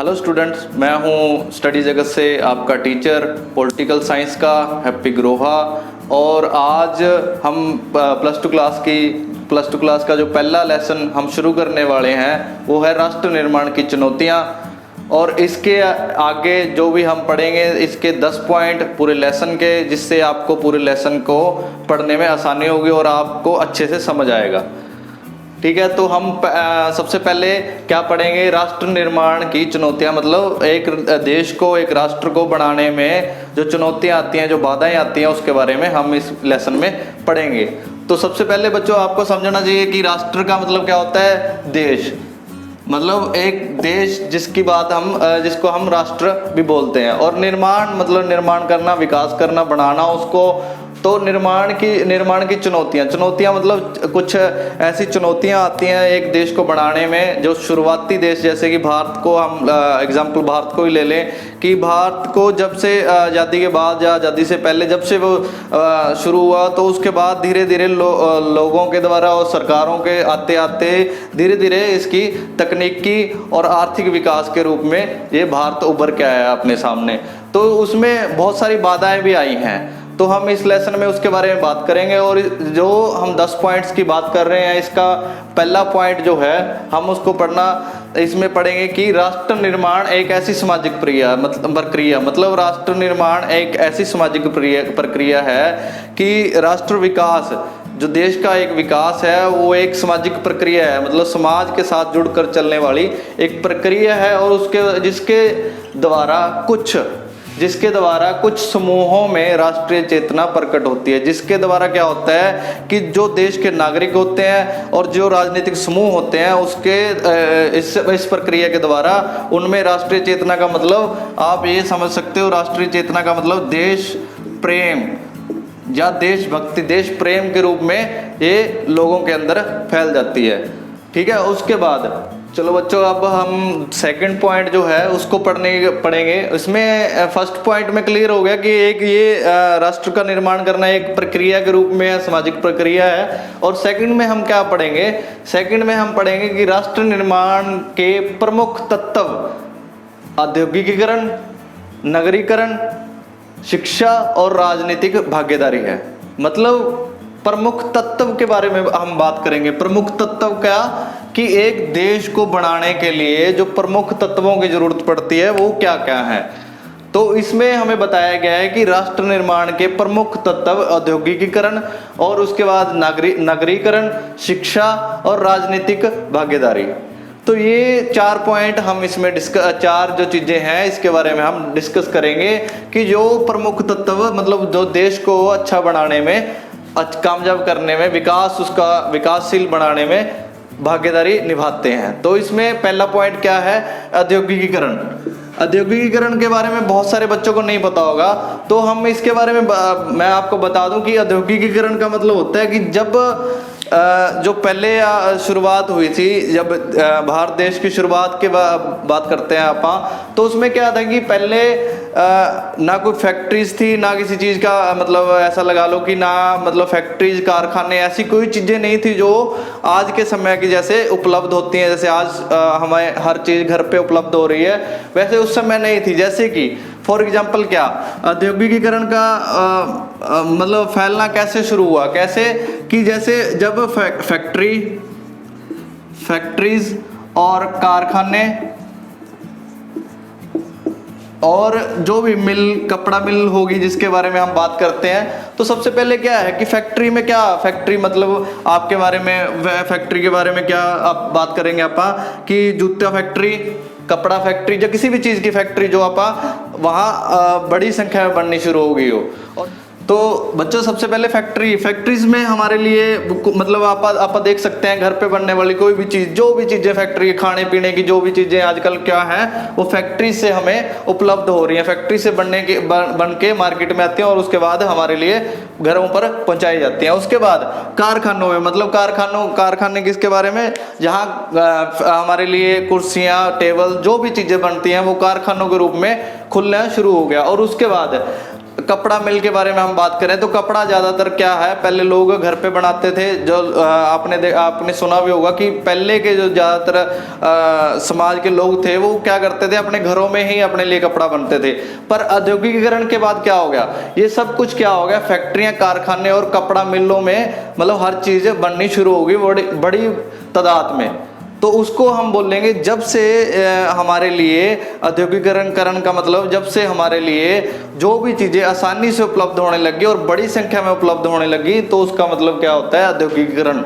Hello students, मैं हूं study जगत से आपका टीचर पॉलिटिकल साइंस का हैप्पी ग्रोहा। और आज हम प्लस टू क्लास का जो पहला लेसन हम शुरू करने वाले हैं वो है राष्ट्र निर्माण की चुनौतियां। और इसके आगे जो भी हम पढ़ेंगे इसके 10 पॉइंट पूरे लेसन के, जिससे आपको पूरे लेसन को पढ़ने में आसानी होगी और आपको अच्छे से समझ आएगा। ठीक है, तो हम सबसे पहले क्या पढ़ेंगे, राष्ट्र निर्माण की चुनौतियां। मतलब एक देश को, एक राष्ट्र को बनाने में जो चुनौतियां आती हैं, जो बाधाएं आती हैं, उसके बारे में हम इस लेसन में पढ़ेंगे। तो सबसे पहले बच्चों आपको समझना चाहिए कि राष्ट्र का मतलब क्या होता है। देश मतलब एक देश जिसको हम राष्ट्र भी बोलते हैं। और निर्माण मतलब निर्माण करना, विकास करना, बनाना उसको। तो निर्माण की चुनौतियां मतलब कुछ ऐसी चुनौतियां आती हैं एक देश को बनाने में। जो शुरुआती देश, जैसे कि भारत को हम एग्जाम्पल भारत को ही ले लें कि भारत को जब से आज़ादी के बाद या आज़ादी से पहले जब से वो शुरू हुआ, तो उसके बाद धीरे धीरे लोगों के द्वारा और सरकारों के आते आते धीरे धीरे इसकी तकनीकी और आर्थिक विकास के रूप में ये भारत उभर के आया अपने सामने। तो उसमें बहुत सारी बाधाएं भी आई हैं, तो हम इस लेसन में उसके बारे में बात करेंगे। और जो हम 10 पॉइंट्स की बात कर रहे हैं, इसका पहला पॉइंट जो है हम उसको इसमें पढ़ेंगे कि राष्ट्र निर्माण एक ऐसी सामाजिक प्रक्रिया मतलब राष्ट्र निर्माण एक ऐसी सामाजिक प्रक्रिया है कि राष्ट्र विकास, जो देश का एक विकास है, वो एक सामाजिक प्रक्रिया है। मतलब समाज के साथ जुड़कर चलने वाली एक प्रक्रिया है। और जिसके द्वारा कुछ समूहों में राष्ट्रीय चेतना प्रकट होती है। जिसके द्वारा क्या होता है कि जो देश के नागरिक होते हैं और जो राजनीतिक समूह होते हैं, उसके इस प्रक्रिया के द्वारा उनमें राष्ट्रीय चेतना का मतलब आप ये समझ सकते हो। राष्ट्रीय चेतना का मतलब देश प्रेम या देशभक्ति, देश प्रेम के रूप में ये लोगों के अंदर फैल जाती है। ठीक है, उसके बाद चलो बच्चों, अब हम सेकंड पॉइंट जो है उसको पढ़ेंगे। इसमें फर्स्ट पॉइंट में क्लियर हो गया कि एक ये राष्ट्र का निर्माण करना एक प्रक्रिया के रूप में सामाजिक प्रक्रिया है। और सेकंड में हम क्या पढ़ेंगे, सेकंड में हम पढ़ेंगे कि राष्ट्र निर्माण के प्रमुख तत्व औद्योगिकीकरण, नगरीकरण, शिक्षा और राजनीतिक भागीदारी है। मतलब प्रमुख तत्व के बारे में हम बात करेंगे। प्रमुख तत्व क्या कि एक देश को बनाने के लिए जो प्रमुख तत्वों की जरूरत पड़ती है वो क्या क्या है। तो इसमें हमें बताया गया है कि राष्ट्र निर्माण के प्रमुख तत्व औद्योगिकीकरण और उसके बाद नगरीकरण, शिक्षा और राजनीतिक भागीदारी। तो ये 4 पॉइंट हम इसमें चार जो चीजें हैं इसके बारे में हम डिस्कस करेंगे कि जो प्रमुख तत्व मतलब जो देश को अच्छा बनाने में, कामयाब करने में, उसका विकासशील बनाने में भागीदारी निभाते हैं। तो इसमें पहला पॉइंट क्या है, औद्योगिकीकरण। औद्योगिकीकरण के बारे में बहुत सारे बच्चों को नहीं पता होगा, तो हम इसके बारे में मैं आपको बता दूं कि औद्योगिकीकरण का मतलब होता है कि जब जो पहले शुरुआत हुई थी, जब भारत देश की शुरुआत के बात करते हैं आप, तो उसमें क्या था कि पहले ना कोई फैक्ट्रीज थी, ना किसी चीज़ का मतलब ऐसा लगा लो कि ना मतलब फैक्ट्रीज, कारखाने, ऐसी कोई चीज़ें नहीं थी जो आज के समय की जैसे उपलब्ध होती हैं। जैसे आज हमें हर चीज़ घर पे उपलब्ध हो रही है, वैसे उस समय नहीं थी। जैसे कि फॉर एग्जाम्पल क्या, औद्योगिकीकरण का मतलब फैलना कैसे शुरू हुआ, कैसे कि जैसे जब फैक्ट्रीज और कारखाने और जो भी कपड़ा मिल होगी जिसके बारे में हम बात करते हैं, तो सबसे पहले क्या है कि फैक्ट्री में क्या, फैक्ट्री मतलब आपके बारे में, फैक्ट्री के बारे में क्या आप बात करेंगे कि जूता फैक्ट्री, कपड़ा फैक्ट्री या किसी भी चीज़ की फैक्ट्री जो वहाँ बड़ी संख्या में बननी शुरू हो गई हो। तो बच्चों सबसे पहले फैक्ट्रीज में हमारे लिए मतलब आप देख सकते हैं घर पे बनने वाली कोई भी चीज़, जो भी चीज़ें फैक्ट्री, खाने पीने की जो भी चीज़ें आजकल क्या हैं वो फैक्ट्री से हमें उपलब्ध हो रही हैं। फैक्ट्री से बन के मार्केट में आती हैं और उसके बाद हमारे लिए घरों पर पहुंचाई जाती हैं। उसके बाद कारखानों में मतलब कारखाने किसके बारे में, जहाँ हमारे लिए कुर्सियाँ, टेबल, जो भी चीज़ें बनती हैं वो कारखानों के रूप में खुलना शुरू हो गया। और उसके बाद कपड़ा मिल के बारे में हम बात करें तो कपड़ा ज़्यादातर क्या है, पहले लोग घर पे बनाते थे। जो आपने सुना भी होगा कि पहले के जो ज़्यादातर समाज के लोग थे वो क्या करते थे, अपने घरों में ही अपने लिए कपड़ा बनते थे। पर औद्योगिकीकरण के बाद क्या हो गया, ये सब कुछ क्या हो गया, फैक्ट्रियाँ, कारखाने और कपड़ा मिलों में मतलब हर चीज़ बननी शुरू होगी बड़ी तादाद में। तो उसको हम बोलेंगे जब से हमारे लिए औद्योगिकीकरण का मतलब जब से हमारे लिए जो भी चीज़ें आसानी से उपलब्ध होने लगी और बड़ी संख्या में उपलब्ध होने लगी, तो उसका मतलब क्या होता है, औद्योगिकीकरण।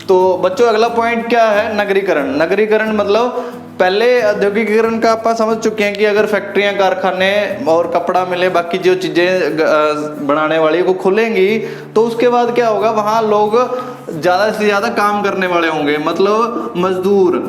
तो बच्चों अगला पॉइंट क्या है, नगरीकरण। नगरीकरण मतलब पहले औद्योगिकीकरण का आप समझ चुके हैं कि अगर फैक्ट्रियां, कारखाने और कपड़ा मिले, बाकी जो चीज़ें बनाने वाली वो खुलेंगी तो उसके बाद क्या होगा, वहाँ लोग ज़्यादा से ज़्यादा काम करने वाले होंगे, मतलब मजदूर,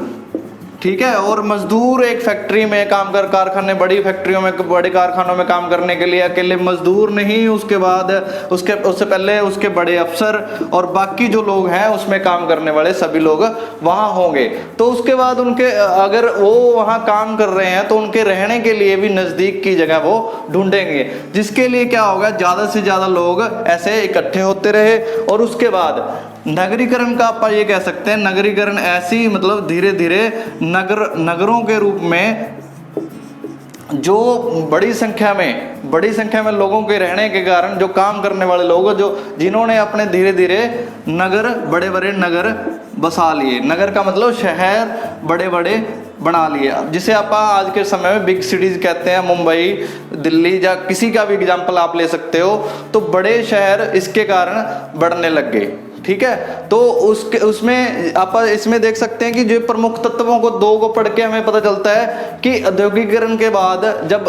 ठीक है। और मजदूर एक फैक्ट्री में काम कर, कारखाने, बड़ी फैक्ट्रियों में, बड़े कारखानों में काम करने के लिए अकेले मजदूर नहीं, उसके बाद उससे पहले उसके बड़े अफसर और बाकी जो लोग हैं उसमें काम करने वाले सभी लोग वहाँ होंगे। तो उसके बाद उनके अगर वो वहाँ काम कर रहे हैं तो उनके रहने के लिए भी नज़दीक की जगह वो ढूंढेंगे, जिसके लिए क्या होगा, ज़्यादा से ज़्यादा लोग ऐसे इकट्ठे होते रहे। और उसके बाद नगरीकरण का आप ये कह सकते हैं, नगरीकरण ऐसी मतलब धीरे धीरे नगरों के रूप में जो बड़ी संख्या में लोगों के रहने के कारण जो काम करने वाले लोग जो जिन्होंने अपने धीरे धीरे नगर, बड़े बड़े नगर बसा लिए। नगर का मतलब शहर बड़े बड़े बना लिया, जिसे आप आज के समय में बिग सिटीज कहते हैं। मुंबई, दिल्ली या किसी का भी एग्जाम्पल आप ले सकते हो। तो बड़े शहर इसके कारण बढ़ने लग गए, ठीक है। तो उसमें आप इसमें देख सकते हैं कि जो प्रमुख तत्वों को दो को पढ़ के हमें पता चलता है कि औद्योगिकीकरण के बाद जब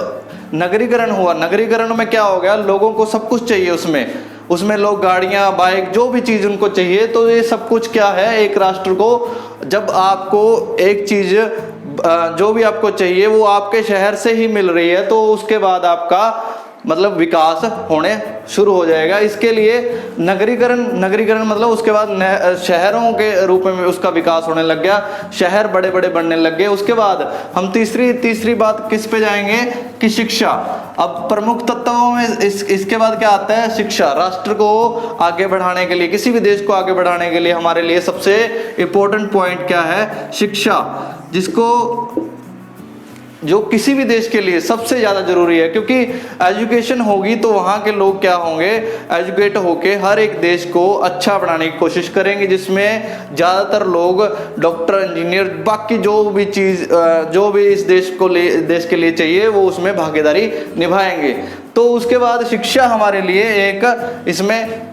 नगरीकरण हुआ, नगरीकरण में क्या हो गया, लोगों को सब कुछ चाहिए, उसमें लोग गाड़ियां, बाइक, जो भी चीज़ उनको चाहिए। तो ये सब कुछ क्या है, एक राष्ट्र को जब आपको एक चीज़ जो भी आपको चाहिए वो आपके शहर से ही मिल रही है, तो उसके बाद आपका मतलब विकास होने शुरू हो जाएगा। इसके लिए नगरीकरण मतलब उसके बाद शहरों के रूप में उसका विकास होने लग गया, शहर बड़े बड़े बनने लग गए। उसके बाद हम तीसरी बात किस पे जाएंगे कि शिक्षा। अब प्रमुख तत्वों में इसके बाद क्या आता है, शिक्षा। राष्ट्र को आगे बढ़ाने के लिए, किसी भी देश को आगे बढ़ाने के लिए हमारे लिए सबसे इम्पोर्टेंट पॉइंट क्या है, शिक्षा, जो किसी भी देश के लिए सबसे ज़्यादा जरूरी है। क्योंकि एजुकेशन होगी तो वहाँ के लोग क्या होंगे, एजुकेट होके हर एक देश को अच्छा बनाने की कोशिश करेंगे, जिसमें ज़्यादातर लोग डॉक्टर, इंजीनियर, बाकी जो भी इस देश के लिए चाहिए वो उसमें भागीदारी निभाएंगे। तो उसके बाद शिक्षा हमारे लिए एक इसमें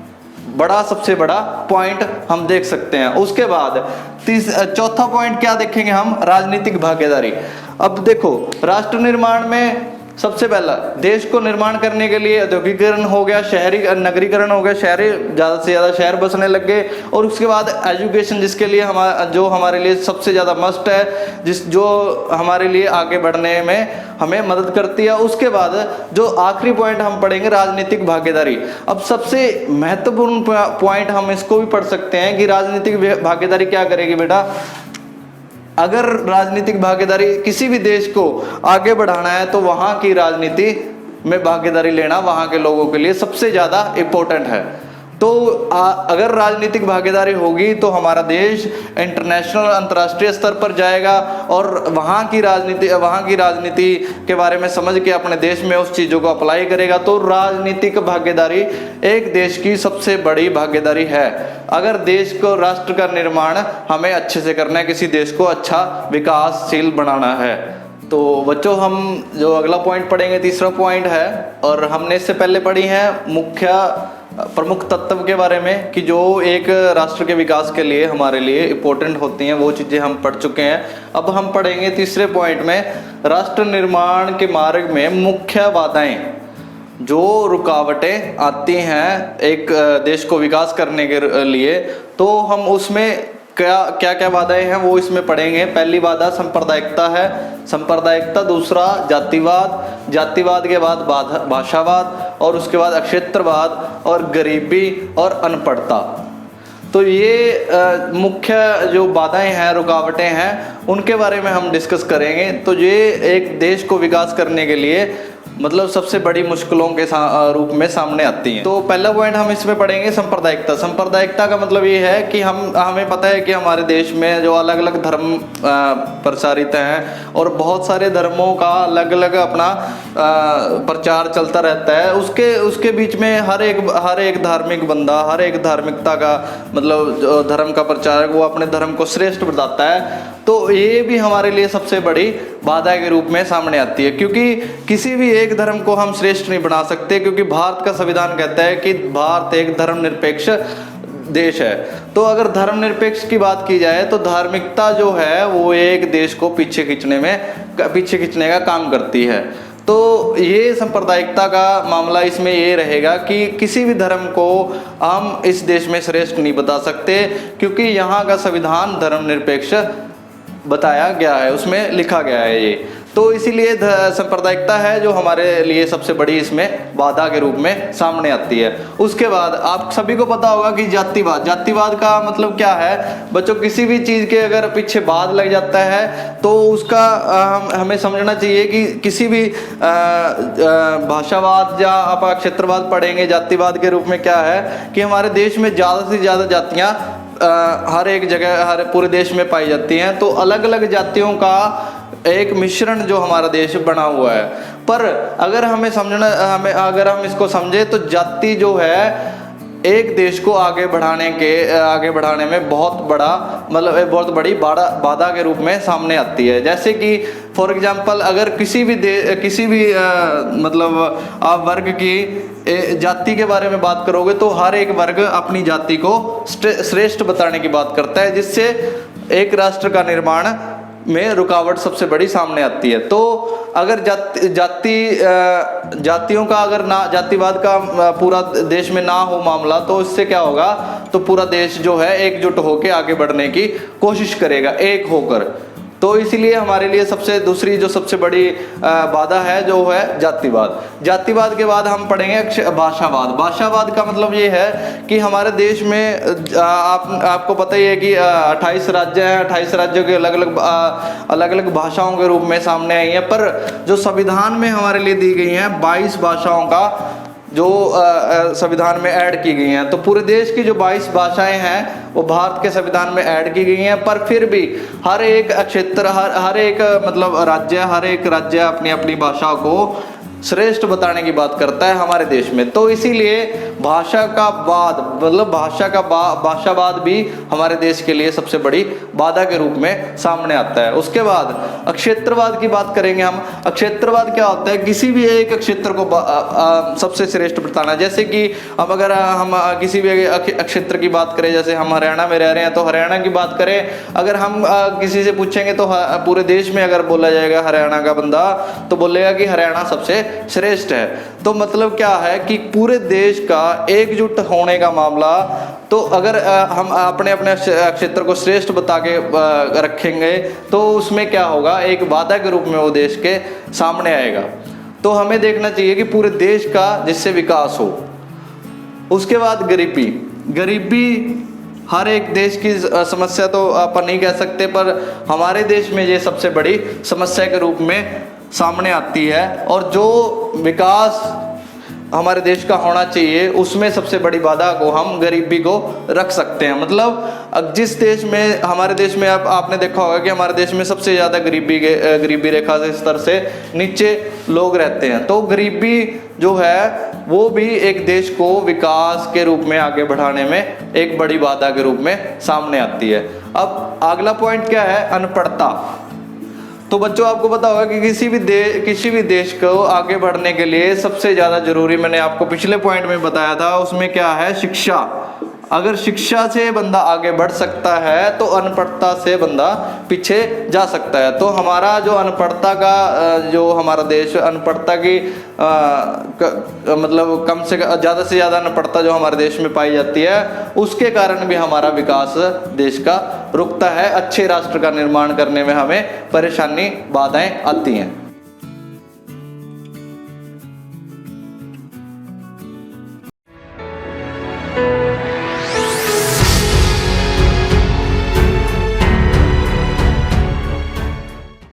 सबसे बड़ा पॉइंट हम देख सकते हैं। उसके बाद चौथा पॉइंट क्या देखेंगे हम, राजनीतिक भागीदारी। अब देखो, राष्ट्र निर्माण में सबसे पहला देश को निर्माण करने के लिए औद्योगिकीकरण हो गया, नगरीकरण हो गया, ज़्यादा से ज़्यादा शहर बसने लग गए। और उसके बाद एजुकेशन, जिसके लिए जो हमारे लिए सबसे ज़्यादा मस्ट है, जो हमारे लिए आगे बढ़ने में हमें मदद करती है। उसके बाद जो आखिरी पॉइंट हम पढ़ेंगे, राजनीतिक भागीदारी। अब सबसे महत्वपूर्ण पॉइंट हम इसको भी पढ़ सकते हैं कि राजनीतिक भागीदारी क्या करेगी बेटा। अगर राजनीतिक भागीदारी किसी भी देश को आगे बढ़ाना है तो वहाँ की राजनीति में भागीदारी लेना वहाँ के लोगों के लिए सबसे ज़्यादा इम्पोर्टेंट है। तो अगर राजनीतिक भागीदारी होगी तो हमारा देश इंटरनेशनल, अंतर्राष्ट्रीय स्तर पर जाएगा और वहाँ की राजनीति के बारे में समझ के अपने देश में उस चीज़ों को अप्लाई करेगा। तो राजनीतिक भागीदारी एक देश की सबसे बड़ी भागीदारी है। अगर देश को, राष्ट्र का निर्माण हमें अच्छे से करना है, किसी देश को अच्छा विकासशील बनाना है। तो बच्चों, हम जो अगला पॉइंट पढ़ेंगे, तीसरा पॉइंट है, और हमने इससे पहले पढ़ी है प्रमुख तत्व के बारे में कि जो एक राष्ट्र के विकास के लिए हमारे लिए इम्पोर्टेंट होती हैं, वो चीज़ें हम पढ़ चुके हैं। अब हम पढ़ेंगे तीसरे पॉइंट में, राष्ट्र निर्माण के मार्ग में मुख्य बाधाएं, जो रुकावटें आती हैं एक देश को विकास करने के लिए। तो हम उसमें क्या क्या बाधाएं हैं वो इसमें पढ़ेंगे। पहली बाधा सांप्रदायिकता है, सांप्रदायिकता। दूसरा जातिवाद के बाद भाषावाद, और उसके बाद क्षेत्रवाद और गरीबी और अनपढ़ता। तो ये मुख्य जो बाधाएं हैं, रुकावटें हैं, उनके बारे में हम डिस्कस करेंगे। तो ये एक देश को विकास करने के लिए मतलब सबसे बड़ी मुश्किलों के रूप में सामने आती हैं। तो पहला पॉइंट हम इसमें पढ़ेंगे सांप्रदायिकता। सांप्रदायिकता का मतलब ये है कि हमें पता है कि हमारे देश में जो अलग अलग धर्म प्रचारित हैं और बहुत सारे धर्मों का अलग अलग अपना प्रचार चलता रहता है। उसके बीच में हर एक धार्मिक बंदा, हर एक धार्मिकता का मतलब जो धर्म का प्रचारक, वो अपने धर्म को श्रेष्ठ बताता है। तो ये भी हमारे लिए सबसे बड़ी बाधा के रूप में सामने आती है, क्योंकि किसी भी एक धर्म को हम श्रेष्ठ नहीं बना सकते, क्योंकि भारत का संविधान कहता है कि भारत एक धर्मनिरपेक्ष देश है। तो अगर धर्मनिरपेक्ष की बात की जाए तो धार्मिकता जो है वो एक देश को पीछे खींचने का काम करती है। तो ये सांप्रदायिकता का मामला इसमें ये रहेगा कि किसी भी धर्म को हम इस देश में श्रेष्ठ नहीं बता सकते, क्योंकि यहाँ का संविधान धर्मनिरपेक्ष बताया गया है, उसमें लिखा गया है ये। तो इसीलिए सांप्रदायिकता है जो हमारे लिए सबसे बड़ी इसमें बाधा के रूप में सामने आती है। उसके बाद आप सभी को पता होगा कि जातिवाद का मतलब क्या है बच्चों। किसी भी चीज़ के अगर पीछे बाद लग जाता है तो उसका हमें समझना चाहिए कि किसी भी भाषावाद या आप क्षेत्रवाद पढ़ेंगे, जातिवाद के रूप में क्या है कि हमारे देश में ज़्यादा से ज़्यादा जातियाँ हर एक जगह, हर पूरे देश में पाई जाती हैं। तो अलग अलग जातियों का एक मिश्रण जो हमारा देश बना हुआ है। पर अगर अगर हम इसको समझे तो जाति जो है एक देश को आगे बढ़ाने में बहुत बड़ी बाधा के रूप में सामने आती है। जैसे कि फॉर एग्जांपल अगर किसी भी आप वर्ग की जाति के बारे में बात करोगे तो हर एक वर्ग अपनी जाति को श्रेष्ठ बताने की बात करता है, जिससे एक राष्ट्र का निर्माण में रुकावट सबसे बड़ी सामने आती है। तो अगर जातियों का अगर ना जातिवाद का पूरा देश में ना हो मामला, तो इससे क्या होगा, तो पूरा देश जो है एकजुट होकर आगे बढ़ने की कोशिश करेगा, एक होकर। तो इसीलिए हमारे लिए दूसरी जो सबसे बड़ी बाधा है जो है जातिवाद के बाद हम पढ़ेंगे भाषावाद का मतलब ये है कि हमारे देश में आपको पता ही है कि 28 राज्य हैं। 28 राज्यों के अलग अलग भाषाओं के रूप में सामने आई हैं, पर जो संविधान में हमारे लिए दी गई हैं 22 भाषाओं का जो संविधान में ऐड की गई हैं। तो पूरे देश की जो 22 भाषाएं हैं वो भारत के संविधान में ऐड की गई हैं, पर फिर भी हर एक क्षेत्र, हर एक राज्य अपनी अपनी भाषा को श्रेष्ठ बताने की बात करता है हमारे देश में। तो इसीलिए भाषावाद भी हमारे देश के लिए सबसे बड़ी बाधा के रूप में सामने आता है। उसके बाद क्षेत्रवाद की बात करेंगे हम। क्षेत्रवाद क्या होता है, किसी भी एक क्षेत्र को सबसे श्रेष्ठ बताना। जैसे कि अब अगर हम किसी भी क्षेत्र की बात करें, जैसे हम हरियाणा में रह रहे हैं तो हरियाणा की बात करें, अगर हम किसी से पूछेंगे तो पूरे देश में अगर बोला जाएगा हरियाणा का बंदा तो बोलेगा कि हरियाणा सबसे श्रेष्ठ है। तो मतलब क्या है कि पूरे देश का एकजुट होने का मामला, तो अगर हम अपने अपने क्षेत्र को श्रेष्ठ बता के रखेंगे तो उसमें क्या होगा, एक बाधा के रूप में वो देश के सामने आएगा। तो हमें देखना चाहिए कि पूरे देश का जिससे विकास हो। उसके बाद गरीबी हर एक देश की समस्या तो अपन नहीं कह सकते, पर हमारे देश में ये सबसे बड़ी समस्या के रूप में सामने आती है। और जो विकास हमारे देश का होना चाहिए उसमें सबसे बड़ी बाधा को हम गरीबी को रख सकते हैं। मतलब जिस देश में, हमारे देश में आपने देखा होगा कि हमारे देश में सबसे ज़्यादा गरीबी रेखा से स्तर से नीचे लोग रहते हैं। तो गरीबी जो है वो भी एक देश को विकास के रूप में आगे बढ़ाने में एक बड़ी बाधा के रूप में सामने आती है। अब अगला पॉइंट क्या है, अनपढ़ता। तो बच्चों आपको पता होगा कि किसी भी देश को आगे बढ़ने के लिए सबसे ज़्यादा जरूरी, मैंने आपको पिछले पॉइंट में बताया था, उसमें क्या है, शिक्षा। अगर शिक्षा से बंदा आगे बढ़ सकता है तो अनपढ़ता से बंदा पीछे जा सकता है। तो हमारा जो अनपढ़ता का जो हमारा देश, अनपढ़ता की मतलब कम से ज़्यादा से ज़्यादा अनपढ़ता जो हमारे देश में पाई जाती है, उसके कारण भी हमारा विकास देश का रुकता है। अच्छे राष्ट्र का निर्माण करने में हमें परेशानी, बाधाएं आती हैं।